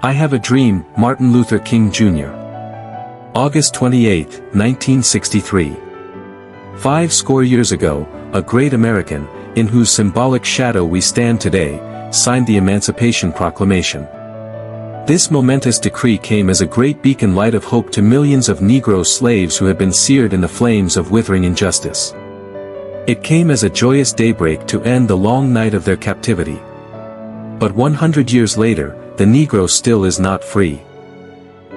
I Have a Dream, Martin Luther King Jr. August 28, 1963. 50 years ago, a great American, in whose symbolic shadow we stand today, signed the Emancipation Proclamation. This momentous decree came as a great beacon light of hope to millions of Negro slaves who had been seared in the flames of withering injustice. It came as a joyous daybreak to end the long night of their captivity. But 100 years later, the Negro still is not free.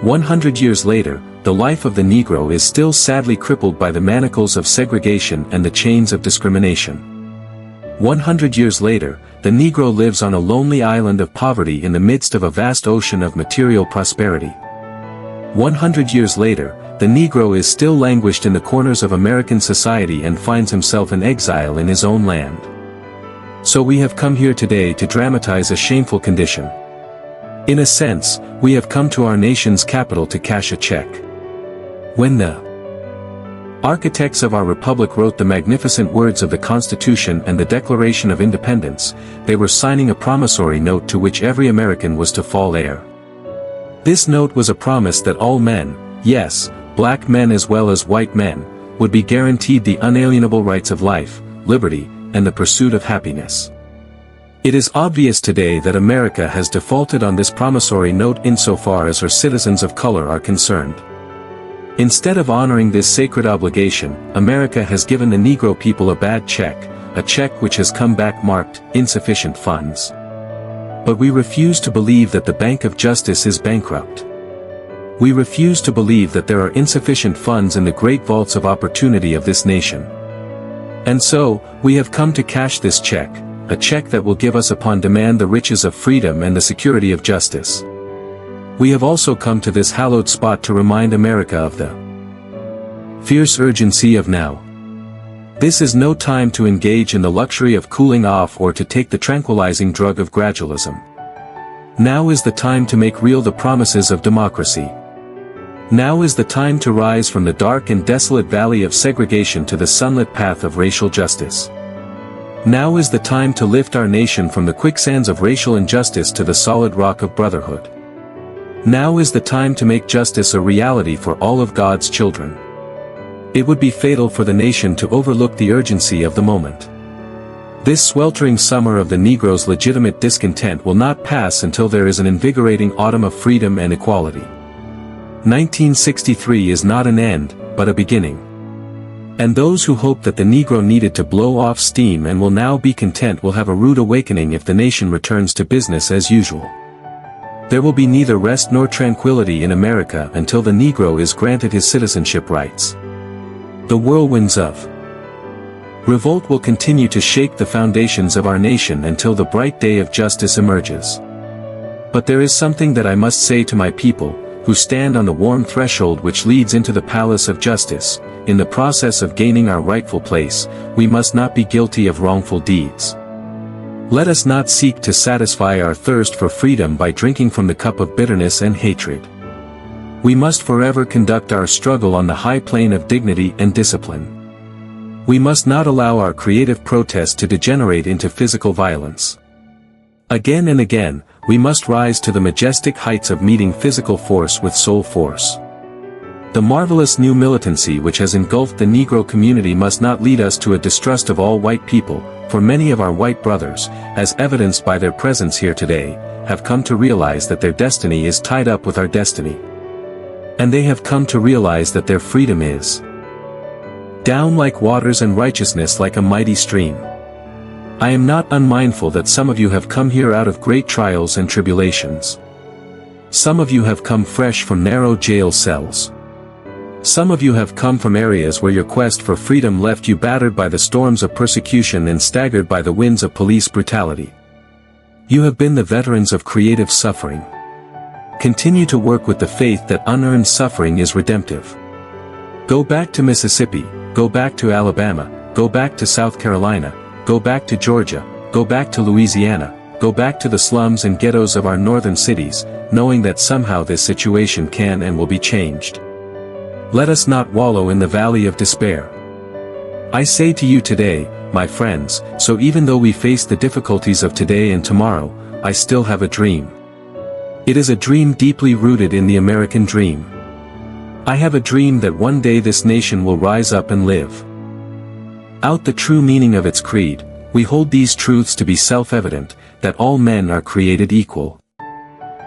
100 years later, the life of the Negro is still sadly crippled by the manacles of segregation and the chains of discrimination. 100 years later, the Negro lives on a lonely island of poverty in the midst of a vast ocean of material prosperity. 100 years later, the Negro is still languished in the corners of American society and finds himself an exile in his own land. So we have come here today to dramatize a shameful condition. In a sense, we have come to our nation's capital to cash a check. When the architects of our republic wrote the magnificent words of the Constitution and the Declaration of Independence, they were signing a promissory note to which every American was to fall heir. This note was a promise that all men, yes, black men as well as white men, would be guaranteed the unalienable rights of life, liberty, and the pursuit of happiness. It is obvious today that America has defaulted on this promissory note insofar as her citizens of color are concerned. Instead of honoring this sacred obligation, America has given the Negro people a bad check, a check which has come back marked, insufficient funds. But we refuse to believe that the Bank of Justice is bankrupt. We refuse to believe that there are insufficient funds in the great vaults of opportunity of this nation. And so, we have come to cash this check, a check that will give us upon demand the riches of freedom and the security of justice. We have also come to this hallowed spot to remind America of the fierce urgency of now. This is no time to engage in the luxury of cooling off or to take the tranquilizing drug of gradualism. Now is the time to make real the promises of democracy. Now is the time to rise from the dark and desolate valley of segregation to the sunlit path of racial justice. Now is the time to lift our nation from the quicksands of racial injustice to the solid rock of brotherhood. Now is the time to make justice a reality for all of God's children. It would be fatal for the nation to overlook the urgency of the moment. This sweltering summer of the Negro's legitimate discontent will not pass until there is an invigorating autumn of freedom and equality. 1963 is not an end, but a beginning. And those who hoped that the Negro needed to blow off steam and will now be content will have a rude awakening if the nation returns to business as usual. There will be neither rest nor tranquility in America until the Negro is granted his citizenship rights. The whirlwinds of revolt will continue to shake the foundations of our nation until the bright day of justice emerges. But there is something that I must say to my people, who stand on the warm threshold which leads into the palace of justice. In the process of gaining our rightful place, we must not be guilty of wrongful deeds. Let us not seek to satisfy our thirst for freedom by drinking from the cup of bitterness and hatred. We must forever conduct our struggle on the high plane of dignity and discipline. We must not allow our creative protest to degenerate into physical violence. Again and again, we must rise to the majestic heights of meeting physical force with soul force. The marvelous new militancy which has engulfed the Negro community must not lead us to a distrust of all white people, for many of our white brothers, as evidenced by their presence here today, have come to realize that their destiny is tied up with our destiny. And they have come to realize that their freedom is down like waters and righteousness like a mighty stream. I am not unmindful that some of you have come here out of great trials and tribulations. Some of you have come fresh from narrow jail cells. Some of you have come from areas where your quest for freedom left you battered by the storms of persecution and staggered by the winds of police brutality. You have been the veterans of creative suffering. Continue to work with the faith that unearned suffering is redemptive. Go back to Mississippi, go back to Alabama, go back to South Carolina, go back to Georgia, go back to Louisiana, go back to the slums and ghettos of our northern cities, knowing that somehow this situation can and will be changed. Let us not wallow in the valley of despair. I say to you today, my friends, so even though we face the difficulties of today and tomorrow, I still have a dream. It is a dream deeply rooted in the American dream. I have a dream that one day this nation will rise up and live out the true meaning of its creed. We hold these truths to be self-evident, that all men are created equal.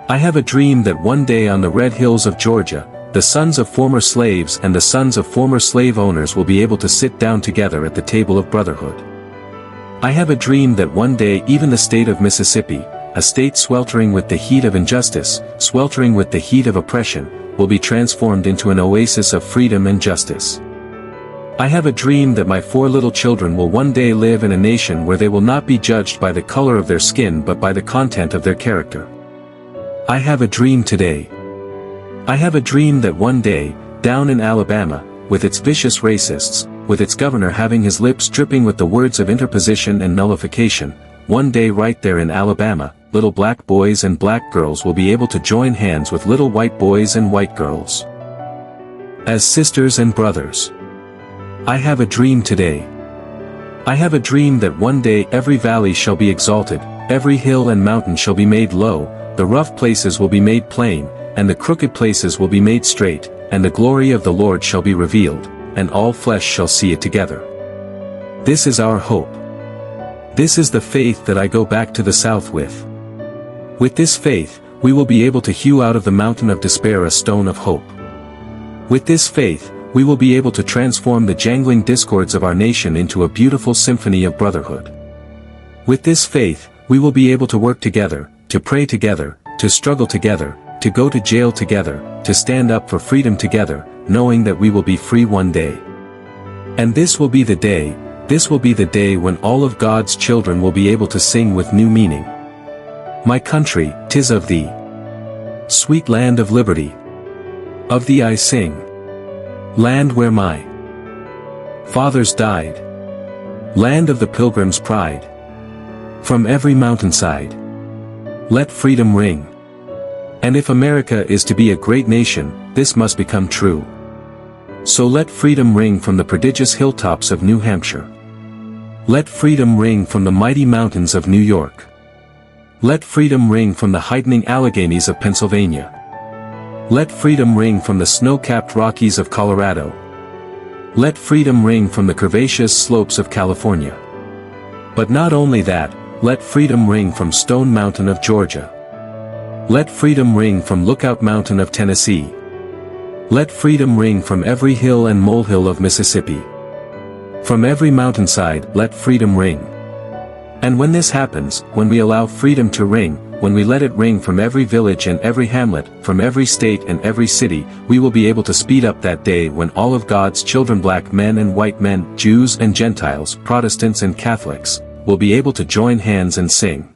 I have a dream that one day on the red hills of Georgia, the sons of former slaves and the sons of former slave owners will be able to sit down together at the table of brotherhood. I have a dream that one day even the state of Mississippi, a state sweltering with the heat of injustice, sweltering with the heat of oppression, will be transformed into an oasis of freedom and justice. I have a dream that my 4 little children will one day live in a nation where they will not be judged by the color of their skin but by the content of their character. I have a dream today. I have a dream that one day, down in Alabama, with its vicious racists, with its governor having his lips dripping with the words of interposition and nullification, one day right there in Alabama, little black boys and black girls will be able to join hands with little white boys and white girls as sisters and brothers. I have a dream today. I have a dream that one day every valley shall be exalted, every hill and mountain shall be made low, the rough places will be made plain, and the crooked places will be made straight, and the glory of the Lord shall be revealed, and all flesh shall see it together. This is our hope. This is the faith that I go back to the South with. With this faith, we will be able to hew out of the mountain of despair a stone of hope. With this faith, we will be able to transform the jangling discords of our nation into a beautiful symphony of brotherhood. With this faith, we will be able to work together, to pray together, to struggle together, to go to jail together, to stand up for freedom together, knowing that we will be free one day. And this will be the day when all of God's children will be able to sing with new meaning. My country, 'tis of thee. Sweet land of liberty. Of thee I sing. Land where my fathers died. Land of the pilgrim's pride. From every mountainside, let freedom ring. And if America is to be a great nation, this must become true. So let freedom ring from the prodigious hilltops of New Hampshire. Let freedom ring from the mighty mountains of New York. Let freedom ring from the heightening Alleghenies of Pennsylvania. Let freedom ring from the snow-capped Rockies of Colorado. Let freedom ring from the curvaceous slopes of California. But not only that, let freedom ring from Stone Mountain of Georgia. Let freedom ring from Lookout Mountain of Tennessee. Let freedom ring from every hill and molehill of Mississippi. From every mountainside, let freedom ring. And when this happens, when we allow freedom to ring, when we let it ring from every village and every hamlet, from every state and every city, we will be able to speed up that day when all of God's children, black men and white men, Jews and Gentiles, Protestants and Catholics, will be able to join hands and sing.